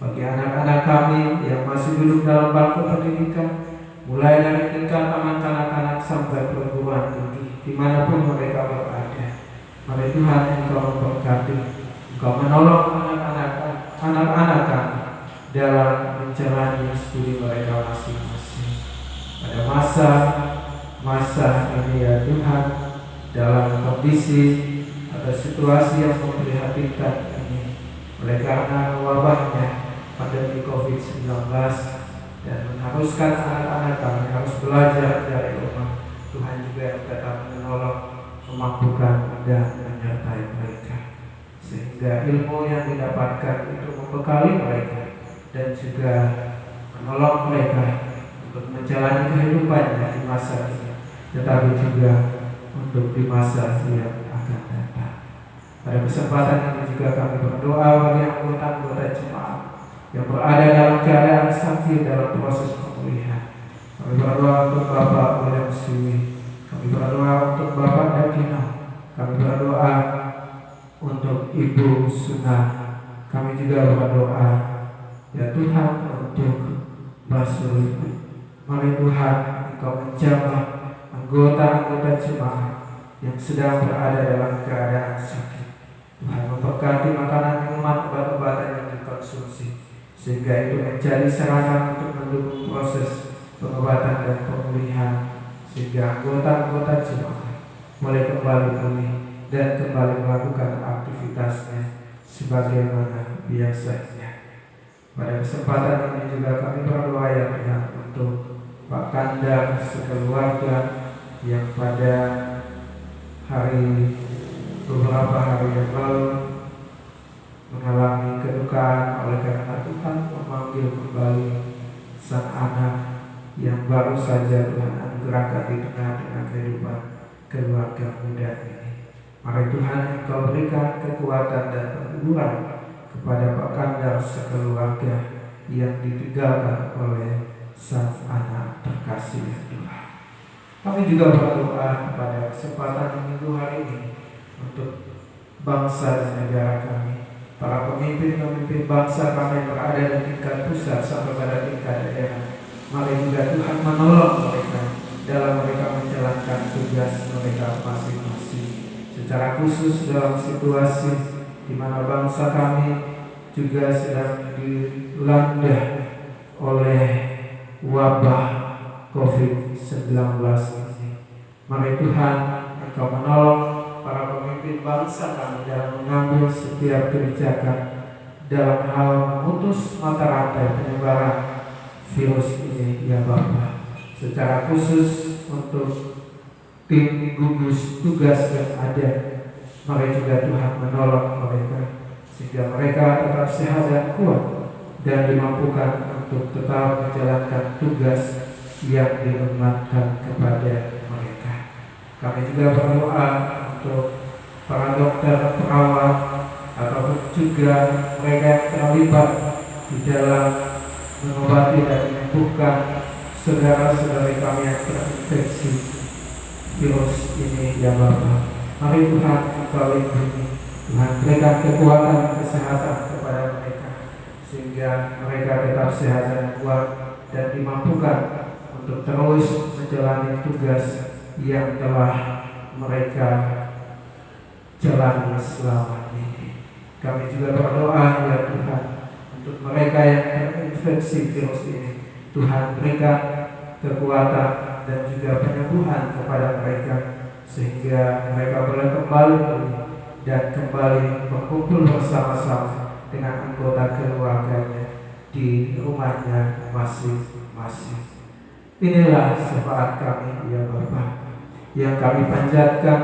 bagi anak-anak kami yang masih duduk dalam bangku pendidikan, mulai dari tingkat taman kanak-kanak sampai perguruan tinggi, dimanapun mereka berada. Mari Tuhan Engkau memberkati, Engkau menolong anak-anak kami dalam menjalani studi mereka masing-masing. Pada masa ini ya Tuhan, dalam kondisi atau situasi yang memprihatinkan ini, oleh karena wabahnya pandemi COVID-19, dan mengharuskan anak-anak kami harus belajar dari rumah, Tuhan juga yang tetap menolong, memampukan dan menyertai mereka, sehingga ilmu yang didapatkan itu membekali mereka dan juga menolong mereka untuk menjalani kehidupannya di masa ini, tetapi juga untuk di masa yang akan datang. Pada kesempatan ini juga kami berdoa bagi anggota-anggota jemaat yang berada dalam keadaan sakit dalam proses pemulihan. Kami berdoa untuk Bapak William Siwi, kami berdoa untuk Bapak Dakino, kami berdoa untuk Ibu Sunah, kami juga berdoa ya Tuhan untuk Basuri. Mari Tuhan Engkau menjamah anggota-anggota jemaat yang sedang berada dalam keadaan sakit. Tuhan memberkati makanan, minuman, obat-obatan yang dikonsumsi, sehingga itu menjadi sarana untuk mendukung proses pengobatan dan pemulihan, sehingga anggota-anggota jemaat boleh kembali pulih dan kembali melakukan aktivitasnya sebagaimana biasanya. Pada kesempatan ini juga kami berdoa ya Tuhan untuk Pak Kandar sekeluarga yang pada beberapa hari yang lalu mengalami kedukaan oleh karena Tuhan memanggil kembali sang anak yang baru saja Tuhan anugerahkan di tengah-tengah kehidupan keluarga muda ini. Mari Tuhan Engkau berikan kekuatan dan penghiburan kepada Pak Kandar sekeluarga yang ditinggalkan oleh sang anak terkasih Tuhan. Kami juga berdoa pada kesempatan minggu hari ini untuk bangsa dan negara kami, para pemimpin-pemimpin bangsa kami yang berada di tingkat pusat sampai pada tingkat daerah. Mari juga Tuhan menolong mereka dalam mereka menjalankan tugas mereka masing-masing. Secara khusus dalam situasi di mana bangsa kami juga sedang dilanda oleh wabah COVID-19 ini. Mari Tuhan Engkau menolong para pemimpin bangsa kami dalam mengambil setiap kebijakan dalam hal memutus mata rantai penyebaran virus ini ya Bapa. Secara khusus untuk tim gugus tugas yang ada. Mari juga Tuhan menolong mereka sehingga mereka tetap sehat dan kuat dan dimampukan untuk tetap menjalankan tugas yang diamanatkan kepada mereka. Kami juga berdoa untuk para dokter, perawat, ataupun juga mereka yang terlibat di dalam mengobati dan menyembuhkan saudara-saudari kami yang terinfeksi virus ini, ya Bapa. Mari Tuhan Engkau lindungi, Tuhan berikan kekuatan kesehatan kepada mereka sehingga mereka tetap sehat dan kuat dan dimampukan untuk terus menjalani tugas yang telah mereka jalani selama ini. Kami juga berdoa, ya Tuhan, untuk mereka yang terinfeksi virus ini, Tuhan berikan kekuatan dan juga penyembuhan kepada mereka sehingga mereka boleh kembali dan kembali berkumpul bersama-sama dengan anggota keluarganya di rumahnya masing-masing. Inilah syafaat kami, ya Bapa, yang kami panjatkan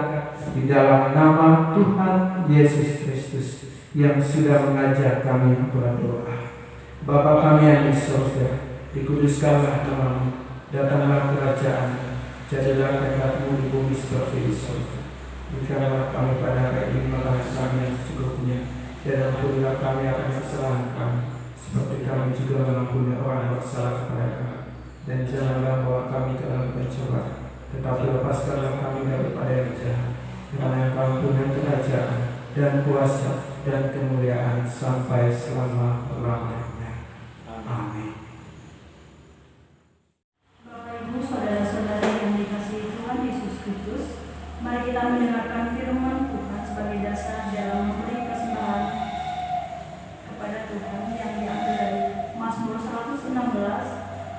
di dalam nama Tuhan Yesus Kristus yang sudah mengajar kami berdoa. Bapa kami yang di surga, dikuduskanlah namamu, datanglah kerajaan, jadilah kehendak-Mu di bumi seperti di surga. Berikanlah kami pada hari ini makanan kami yang secukupnya, dan ampunilah kami akan kesalahan kami, seperti kami juga mengampuni orang yang bersalah kepada kami. Dan janganlah bawa kami ke dalam pencobaan, tetapi lepaskanlah kami daripada yang jahat. Karena yang Kau punya kerajaan dan kuasa dan kemuliaan sampai selama-lamanya. Amin. Mari kita mendengarkan firman Tuhan sebagai dasar dalam memberi persembahan kepada Tuhan yang diambil dari Mazmur 116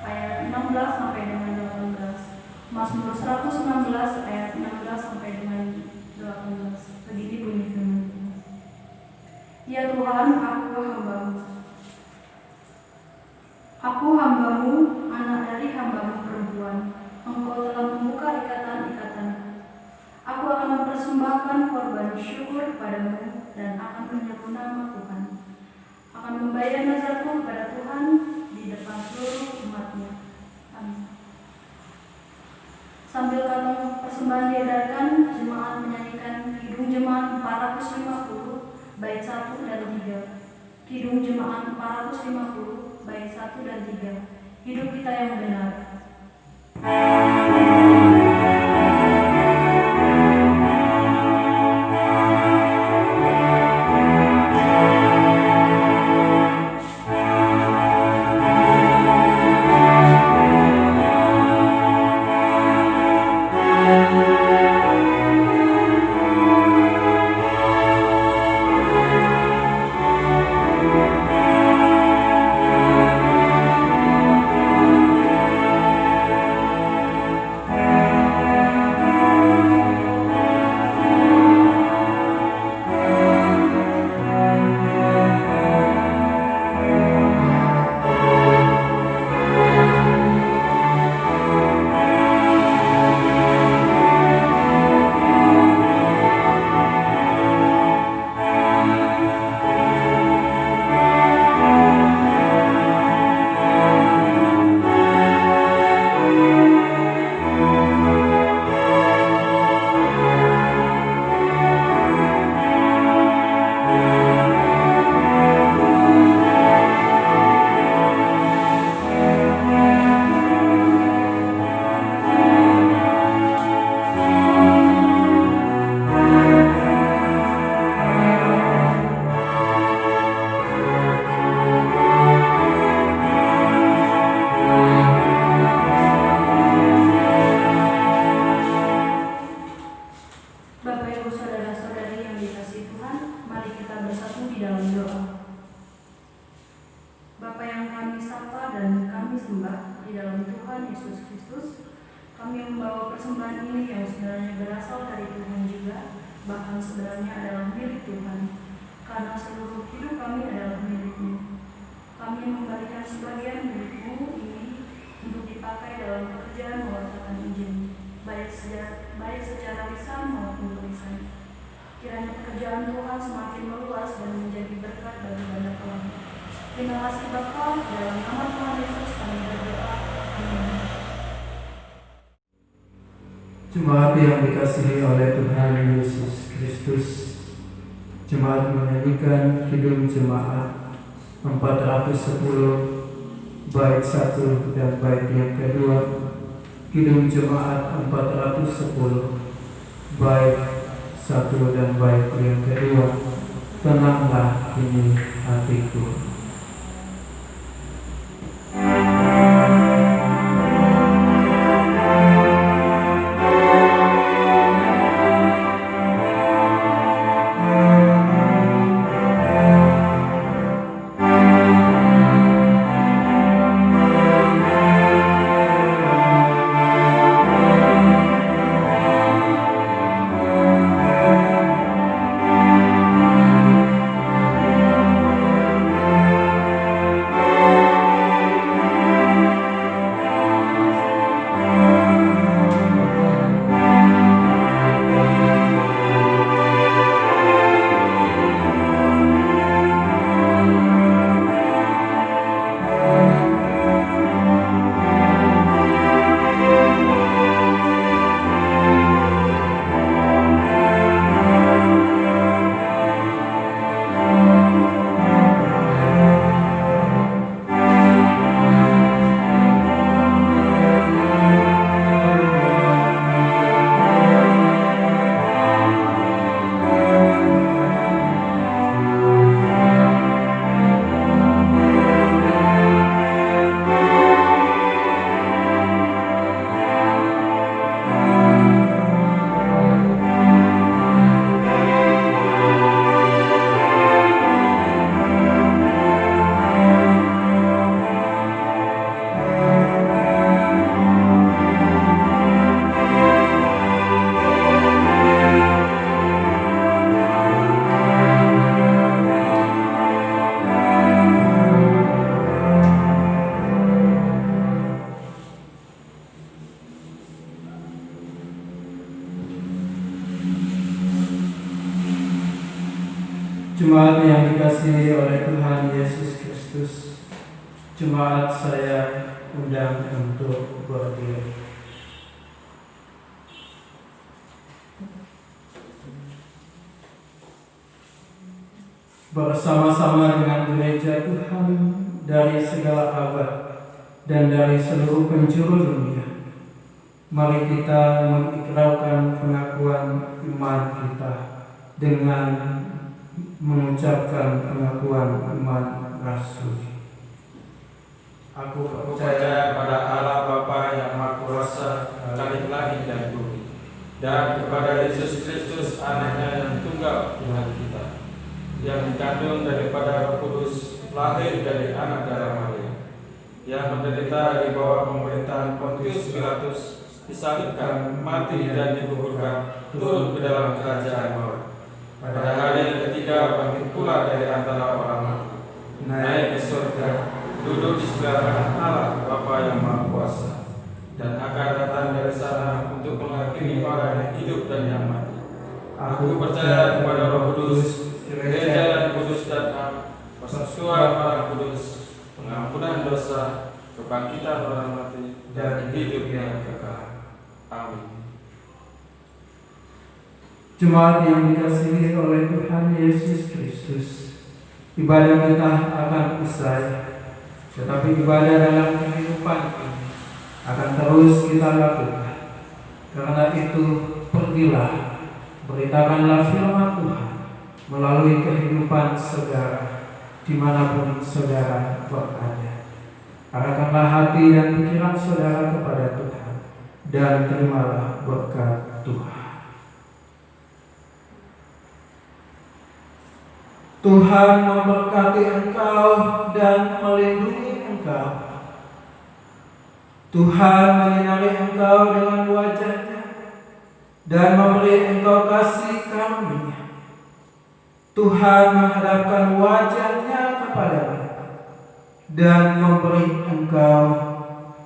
ayat 16 sampai dengan 18. Mazmur 116 ayat 16 sampai dengan 18. Begini bunyi firman Tuhan. Ya Tuhan, aku hambamu, anak dari hambamu perempuan. Engkau telah membuka ikatan-ikatanku. Aku akan mempersembahkan korban syukur kepadamu dan akan menyeru nama Tuhan. Akan membayar nazarku kepada Tuhan di depan seluruh umat-Nya. Amin. Sambil kantong persembahan diedarkan, jemaat menyanyikan Kidung Jemaat 450 bait 1 dan 3. Kidung Jemaat 450 bait 1 dan 3. Hidup kita yang benar. Baik Terima kasih Bapa, dalam nama Tuhan Yesus kami berdoa. Amin. Jemaat yang dikasihi oleh Tuhan Yesus Kristus, jemaat menyanyikan Kidung Jemaat 410 bait 1 dan bait yang kedua. Kidung Jemaat 410 bait 1 dan bait yang kedua. Tenanglah kini hatiku. Jemaat yang dikasihi oleh Tuhan Yesus Kristus, jemaat saya undang untuk berdiri. Bersama-sama dengan gereja Tuhan dari segala abad dan dari seluruh penjuru dunia, mari kita mengikrarkan pengakuan iman kita dengan mengucapkan pengakuan iman rasul. Aku percaya pada Allah Bapa yang Maha Kuasa, Khalik langit dan bumi, dan kepada Yesus Kristus Anaknya yang tunggal Tuhan kita, yang dikandung daripada Roh Kudus, lahir dari anak darah Maria, yang menderita di bawah pemerintahan Pontius Pilatus, disalibkan, mati dan dikuburkan, turun ke dalam kerajaan maut. Pada hari yang ketiga bangkit pula dari antara orang mati, naik ke surga, duduk di sebelah kanan Allah Bapa yang Maha Kuasa, dan akan datang dari sana untuk menghakimi orang yang hidup dan yang mati. Aku percaya kepada Roh Kudus, gereja yang kudus dan am, persekutuan orang kudus, pengampunan dosa, kebangkitan orang mati, dan hidup yang kekal. Amin. Jemaat yang dikasihi oleh Tuhan Yesus Kristus, ibadah kita akan usai, tetapi ibadah dalam kehidupan ini akan terus kita lakukan. Karena itu, pergilah, beritakanlah firman Tuhan melalui kehidupan saudara, dimanapun saudara berada. Arahkanlah hati dan pikiran saudara kepada Tuhan, dan terimalah berkat Tuhan. Tuhan memberkati engkau dan melindungi engkau. Tuhan menyinari engkau dengan wajah-Nya dan memberi engkau kasih karunia. Tuhan menghadapkan wajah-Nya kepadamu dan memberi engkau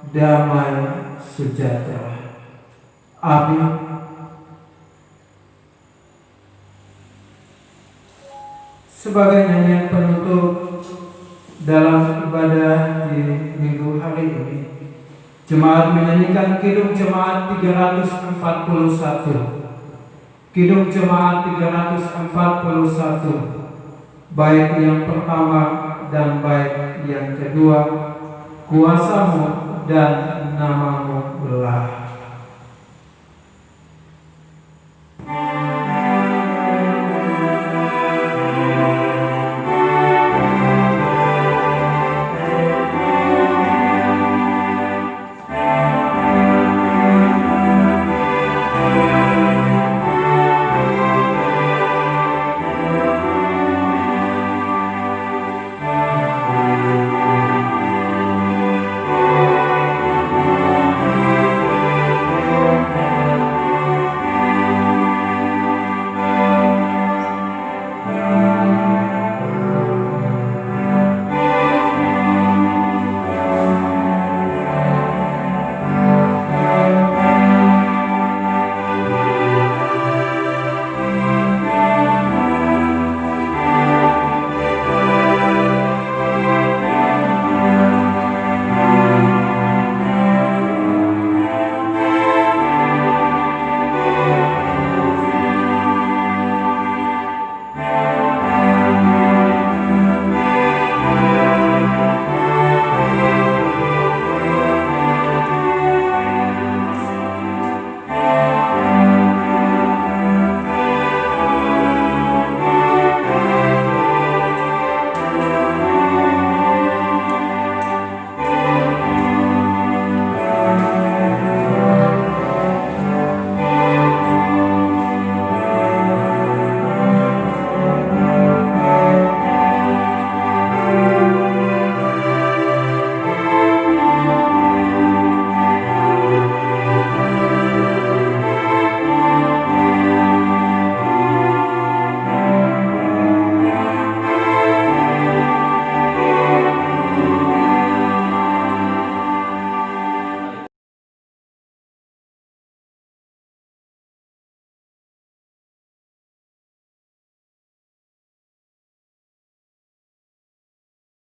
damai sejahtera. Amin. Sebagai nyanyian penutup dalam ibadah di minggu hari ini, jemaat menyanyikan Kidung Jemaat 341. Kidung Jemaat 341, bait yang pertama dan bait yang kedua. Kuasamu dan nama